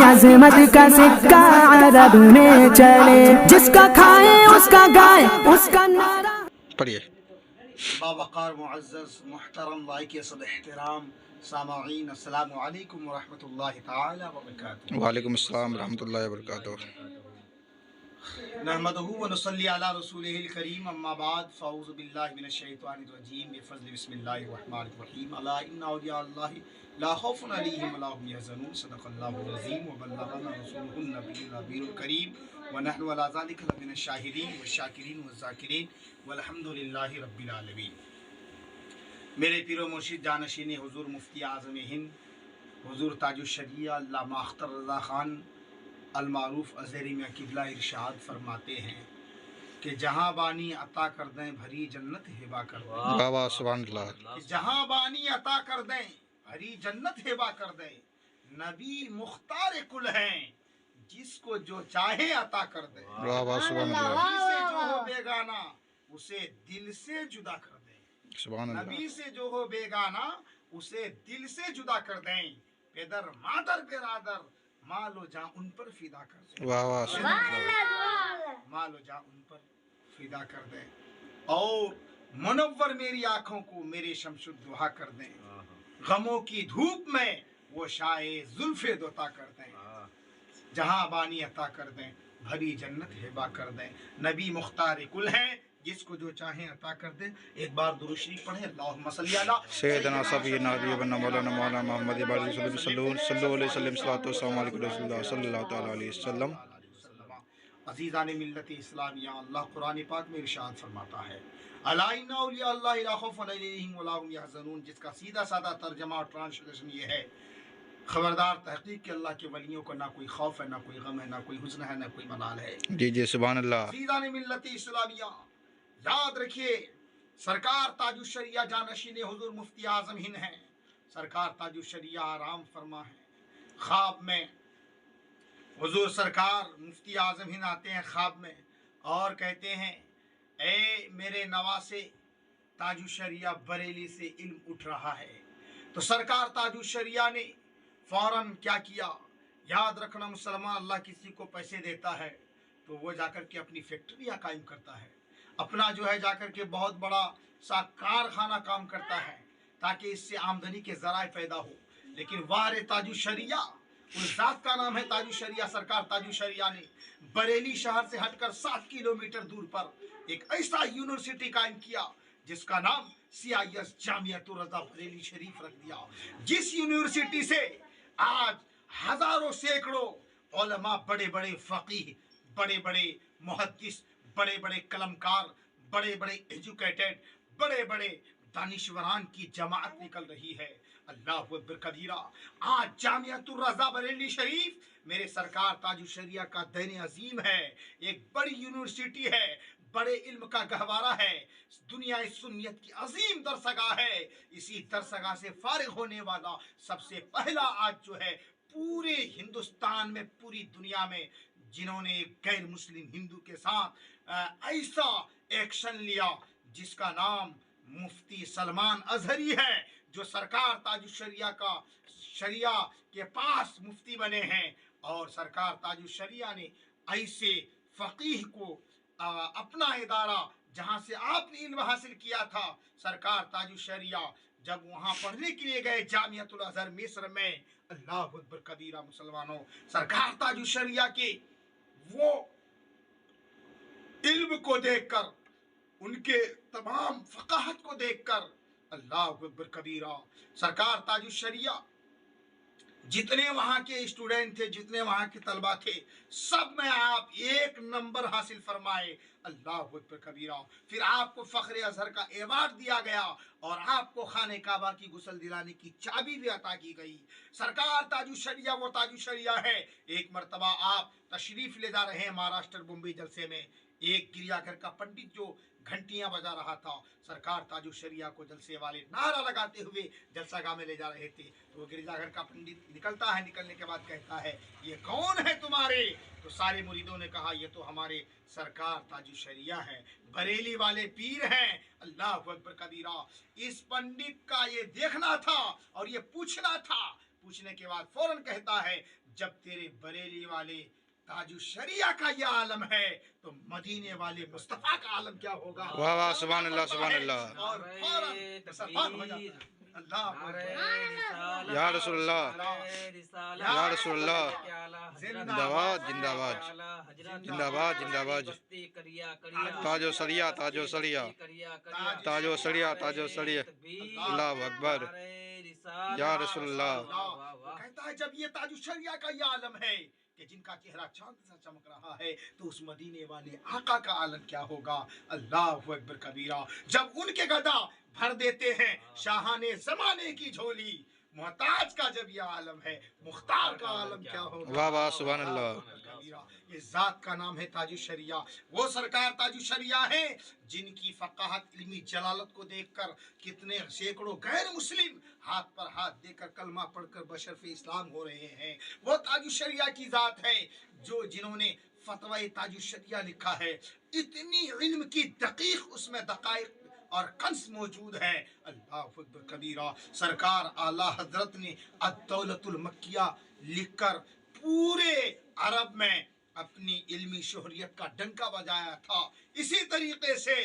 عظمت کا سکہ عرب میں چلے، جس کا کھائے اس کا گائے اس کا نعرہ۔ پڑھیے۔ باوقار معزز محترم لائق صد احترام سامعین، السلام علیکم ورحمۃ اللہ تعالی وبرکاتہ۔ وعلیکم السلام ورحمۃ اللہ وبرکاتہ۔ نحمدہ ونصلی علی رسولہ الکریم، اما بعد، فاعوذ باللہ من الشیطان الرجیم، بفضل بسم اللہ الرحمن الرحیم، الا ان اولیاء اللہ لا خوف علیہم ولا هم یحزنون، صدق اللہ العظیم وبلغنا رسولہ النبی النبی الکریم، ونحن علی ذلک لمن الشاہدین والشاکرین والذاکرین والحمد للہ رب العالمین۔ میرے پیر و مرشد جانشین حضور مفتی اعظم ہند حضور تاج الشریعہ علامہ اختر رضا خان المعروف ازہری میں قبلہ ارشاد فرماتے ہیں کہ جہاں بانی عطا کر دیں بھری جنت ہبا کر دیں، واہ واہ سبحان اللہ۔ کہ جہاں بانی عطا کر دیں بھری جنت ہبا کر دیں، نبی مختار کل ہیں جس کو جو چاہے عطا کر دیں، واہ واہ سبحان اللہ، نبی سے جو ہو بیگانہ اسے دل سے جدا کر دیں، سبحان اللہ، نبی سے جو ہو بیگانہ اسے دل سے جدا کر دیں، پدر مادر برادر مال و جاں ان پر فدا کر دیں، واہ واہ سبحان اللہ، مال و جاں ان پر فدا کر دیں، اور منور میری آنکھوں کو میرے شمس الضحیٰ کر دیں، غموں کی دھوپ میں وہ شائع زلف دوتا کر دیں، جہاں بانی عطا کر دیں بھری جنت ہبا کر دیں، نبی مختار کل ہیں جس کو جو چاہیں عطا کر دیں۔ ایک بار درود شریف پڑھیں، اللہم صلی علی سیدنا سفینا حبیبنا مولانا مولانا محمد بارک صلی اللہ علیہ وسلم، صلاۃ و السلام علیکم رسول اللہ صلی اللہ تعالی علیہ وسلم۔ عزیزان ملت اسلامیہ، اللہ قرآن پاک میں ارشاد فرماتا ہے الا ان اولیاء اللہ لا خوف علیہم ولا هم یحزنون، جس کا سیدھا سادہ ترجمہ اور ٹرانسلیشن یہ ہے، خبردار تحقیق کہ اللہ کے ولیوں کو نہ کوئی خوف ہے، نہ کوئی غم ہے، نہ کوئی حزن ہے، نہ کوئی ملال ہے۔ جی جی سبحان اللہ۔ عزیزان ملت اسلامیہ، یاد رکھیے سرکار تاج الشریعہ جانشین حضور مفتی اعظم ہند ہیں، سرکار تاج الشریعہ آرام فرما ہے، خواب میں حضور سرکار مفتی اعظم ہند آتے ہیں خواب میں اور کہتے ہیں اے میرے نواسے تاج الشریعہ بریلی سے علم اٹھ رہا ہے، تو سرکار تاج الشریعہ نے فوراً کیا کیا؟ یاد رکھنا مسلمان، اللہ کسی کو پیسے دیتا ہے تو وہ جا کر کے اپنی فیکٹریاں قائم کرتا ہے، اپنا جو ہے جا کر کے بہت بڑا سا کارخانہ کام کرتا ہے تاکہ اس سے آمدنی کے ذرائع پیدا ہو، لیکن وار تاج الشریعہ، اس ذات کا نام ہے تاج الشریعہ، سرکار تاج الشریعہ نے بریلی شہر سے ہٹ کر 7 کلومیٹر دور پر ایک ایسا یونیورسٹی قائم کیا جس کا نام CIS جامعۃ الرضا بریلی شریف رکھ دیا، جس یونیورسٹی سے آج ہزاروں سینکڑوں علماء، بڑے بڑے فقیہ، بڑے بڑے محدث، بڑے بڑے قلمکار، بڑے بڑے ایجوکیٹڈ، بڑے بڑے دانشوران کی جماعت نکل رہی ہے۔ اللہ اکبر کبیرہ۔ آج جامعۃ الرضا بریلی شریف میرے سرکار تاج الشریعہ کا دین عظیم ہے، ایک بڑی یونیورسٹی ہے، بڑے علم کا گہوارہ ہے، دنیا سنیت کی عظیم درسگاہ ہے۔ اسی درسگاہ سے فارغ ہونے والا سب سے پہلا آج جو ہے پورے ہندوستان میں، پوری دنیا میں جنہوں نے غیر مسلم ہندو کے ساتھ ایسا ایکشن لیا، جس کا نام مفتی سلمان ازہری ہے، جو سرکار تاج الشریعہ کا شریعہ کے پاس مفتی بنے ہیں، اور سرکار تاج الشریعہ نے ایسے فقیہ کو اپنا ادارہ جہاں سے آپ نے علم حاصل کیا تھا، سرکار تاج الشریعہ جب وہاں پڑھنے کے لیے گئے جامعۃ الازہر مصر میں، اللہ اکبر کبیرہ مسلمانوں، سرکار تاج الشریعہ کے وہ علم کو دیکھ کر، ان کے تمام فقاہت کو دیکھ کر، اللہ اکبر کبیرہ، سرکار تاج الشریعہ جتنے وہاں کے اسٹوڈنٹ تھے، جتنے وہاں کے طلبہ تھے، سب میں آپ 1 نمبر حاصل فرمائے، اللہ اکبر کبیرہ۔ پھر آپ کو فخر ازہر کا ایوارڈ دیا گیا اور آپ کو خانہ کعبہ کی غسل دلانے کی چابی بھی عطا کی گئی۔ سرکار تاج الشریعہ وہ تاج الشریعہ ہے۔ ایک مرتبہ آپ تشریف لے جا رہے ہیں مہاراشٹر بمبئی جلسے میں، ایک گریا گھر کا پنڈت جو گھنٹیاں بجا رہا تھا، سرکار تاج الشریعہ کو جلسے والے نعرہ لگاتے ہوئے جلسہ گاہ میں لے جا رہے تھے، تو وہ گرجا گھر کا پنڈت نکلتا ہے، نکلنے کے بعد کہتا ہے یہ کون ہے تمہارے؟ تو سارے مریدوں نے کہا یہ تو ہمارے سرکار تاج الشریعہ ہے، بریلی والے پیر ہیں، اللہ اکبر کبیرہ۔ اس پنڈت کا یہ دیکھنا تھا اور یہ پوچھنا تھا، پوچھنے کے بعد فوراً کہتا ہے जब तेरे बरेली वाले ताजुशरिया का ये आलम है तो मदीने वाले मुस्तफा का आलम क्या होगा। वाह वाह सुभान अल्लाह सुभान अल्लाह। और फौरन मुसलमान हो जाता है। अल्लाह अकबर। या रसूलुल्लाह या रसूलुल्लाह जिंदाबाद जिंदाबाद जिंदाबाद जिंदाबाद। ताजो सरिया ताजो सरिया ताजो सरिया ताजो सरिया। अल्लाह अकबर या रसूलुल्लाह। वो कहता है जब ये ताजुशरिया का ये आलम है कि जिनका चेहरा चांद सा चमक रहा है तो उस मदीने वाले आका का आलम क्या होगा। अल्लाह अकबर कबीरा। जब उनके गदा भर देते हैं शाहाने जमाने की झोली, मोहताज का जब यह आलम है मुख्तार का आलम क्या होगा। वाह वाह सुभान अल्लाह। इस जात का नाम है ताजुशरिया। वो सरकार ताजुशरिया है जिनकी फकाहत इल्मी जलालत को देखकर कितने सैकड़ों गैर मुस्लिम हाथ पर हाथ देकर कलमा पढ़कर बशरफ इस्लाम हो रहे हैं। वो ताजुशरिया की जात है जो जिन्होंने फतवा ताजुशरिया लिखा है। इतनी इल्म की दकीक उसमें दकाइक और कंस मौजूद है। अल्लाह अकबर कबीरा। सरकार आला हजरत ने अद-दौलतुल मक्किया लिखकर पूरे अरब में अपनी इल्मी शोहरियत का डंका बजाया था। इसी तरीके से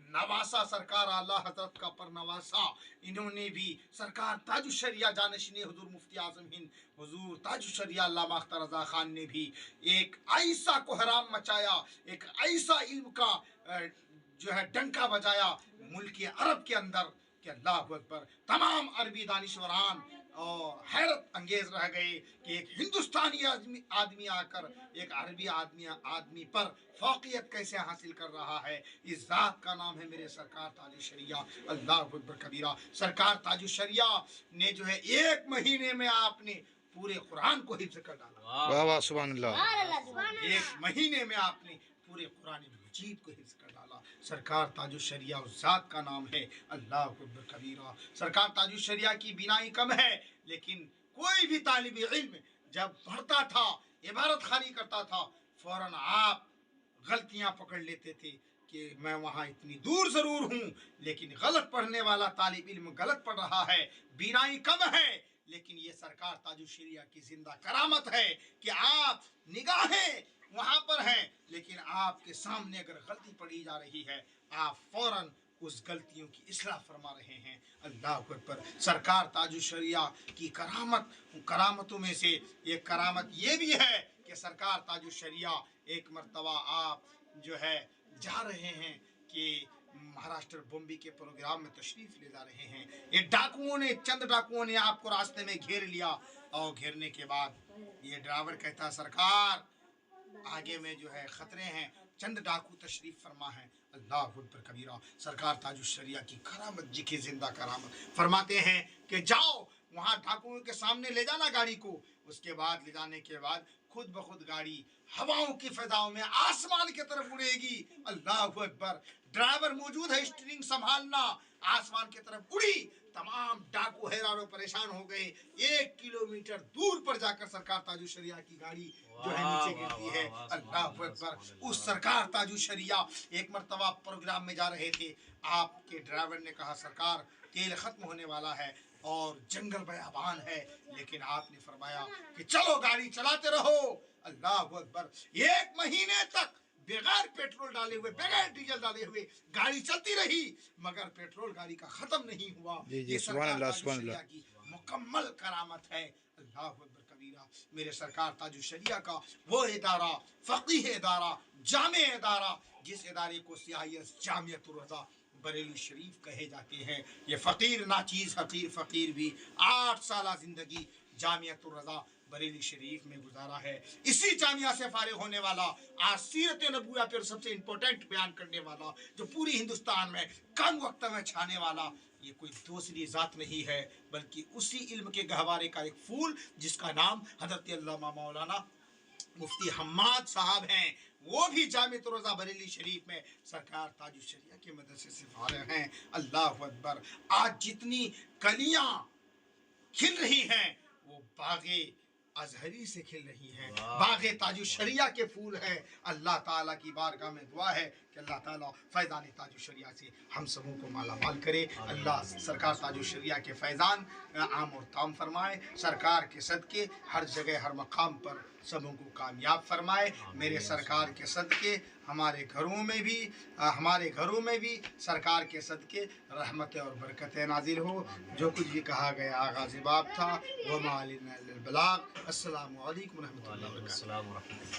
नवासा सरकार आला हजरत का परनवासा, इन्होंने भी सरकार ताजुशरिया जानशीन हुजूर मुफ्ती आजम हिंद हुजूर ताजुशरिया अल्लामा अख्तर रजा खान ने भी एक ऐसा कोहराम मचाया, एक ऐसा इल्म का जो है डंका बजाया मुल्क अरब के अंदर कि अल्लाह अकबर। तमाम अरबी दानिशवरान और हैरत अंगेज रह गए कि एक हिंदुस्तानी आदमी आकर एक अरबी आदमी पर फौकियत कैसे हासिल कर रहा है। इस जात का नाम है मेरे सरकार ताजुशरिया। अल्लाह अकबर कबीरा। सरकार ताजुशरिया ने जो है एक महीने में आपने पूरे कुरान को हिफ्ज कर डाला। वाह वाह सुभान अल्लाह। एक महीने में आपने पूरे कुरान मजीद को हिफ्ज कर डाला। सरकार ताजुशरिया उस जात का नाम है। अल्लाह अकबर कबीरा। सरकार ताजुशरिया की बिनाई कम है लेकिन कोई भी तालिब इल्म जब पढ़ता था इबारत खानी करता था फौरन आप गलतियां पकड़ लेते थे कि मैं वहाँ इतनी दूर जरूर हूँ लेकिन गलत पढ़ने वाला तालिब इल्म गलत पढ़ रहा है। बिनाई कम है लेकिन ये सरकार ताजुशरिया की जिंदा करामत है कि आप निगाहें वहां पर हैं लेकिन आपके सामने अगर गलती पड़ी जा रही है आप फौरन उस गलतियों की इस्लाह फरमा रहे हैं। अल्लाह अकबर। सरकार ताजुशरिया की करामतों में से एक करामत ये भी है कि सरकार ताजुशरिया एक मर्तबा आप जो है जा रहे हैं कि महाराष्ट्र बॉम्बे के प्रोग्राम में तशरीफ ले जा रहे हैं। ये चंद डाकुओं ने आपको रास्ते में घेर लिया और घेरने के बाद ये ड्राइवर कहता सरकार आगे में जो है खतरे हैं, चंद डाकू तशरीफ फरमा है। अल्लाह अकबर कबीरा। सरकार ताजुशरिया की करामत जी की जिंदा करामत फरमाते हैं कि जाओ वहां डाकुओं के सामने ले जाना गाड़ी को। उसके बाद ले जाने के बाद खुद ब खुद गाड़ी हवाओं की फिजाओं में आसमान की तरफ उड़ेगी। अल्लाह अकबर। ड्राइवर मौजूद है, स्टीयरिंग संभालना, आसमान की तरफ उड़ी। तमाम डाकू हैरान और परेशान हो गए। 1 किलोमीटर दूर पर जाकर सरकार ताजुशरिया की गाड़ी जो है नीचे गिरती है। अल्लाह अकबर। उस सरकार ताजुशरिया एक मर्तबा प्रोग्राम में जा रहे थे। आपके ड्राइवर ने कहा सरकार तेल खत्म होने वाला है और जंगल बयाबान है, लेकिन आपने फरमाया कि चलो गाड़ी चलाते रहो। अल्लाह अकबर। 1 महीने तक बगैर पेट्रोल डाले हुए बगैर डीजल डाले हुए गाड़ी चलती रही मगर पेट्रोल गाड़ी का खत्म नहीं हुआ। ये सुभान अल्लाह सुभान अल्लाह की मुकम्मल करामत है। अल्लाह अकबर कबीरा। मेरे सरकार ताजुशरिया का वो इदारा, फकीह इदारा, जामे इदारा, जिस इदारे को सियायत जामियतुर रज़ा बरेली शरीफ कहे जाते हैं। ये फ़कीर नाचीज़ हकीर फ़कीर भी 8 साल ज़िंदगी जामियतुर रज़ा बरेली शरीफ में गुजारा है। इसी जामिया से फारिग होने वाला, आज सीरत नबूया पर सबसे इम्पोर्टेंट बयान करने वाला, जो पूरी हिंदुस्तान में कम वक्त में छाने वाला, ये कोई दूसरी ज़ात नहीं है बल्कि उसी इल्म के गहवारे का एक फूल जिसका नाम हज़रत अल्लामा मौलाना मुफ्ती हम्माद साहब हैं। वो भी जामियतुर रज़ा बरेली शरीफ में सरकार ताजुशरिया की मदद से फारिग हैं। अल्लाह अकबर। आज जितनी कलियाँ खिल रही हैं वो बागे अजहरी से खिल रही हैं, बाग़े ताजुश्शरिया के फूल हैं। अल्लाह ताला की बारगाह में दुआ है कि अल्लाह ताला फैज़ान ताजुश्शरिया से हम सबों को माला माल करे। अल्लाह सरकार ताजुश्शरिया के फैज़ान आम और ताम फरमाए। सरकार के सदके हर जगह हर मकाम पर सबों को कामयाब फरमाए। मेरे सरकार के सदके हमारे घरों में भी सरकार के सदके रहमतें और बरकतें नाजिल हो। जो कुछ भी कहा गया आगाज़ बाब था। वमा अलैना इल्लल बलाग। अस्सलामु अलैकुम व रहमतुल्लाहि व बरकातहू।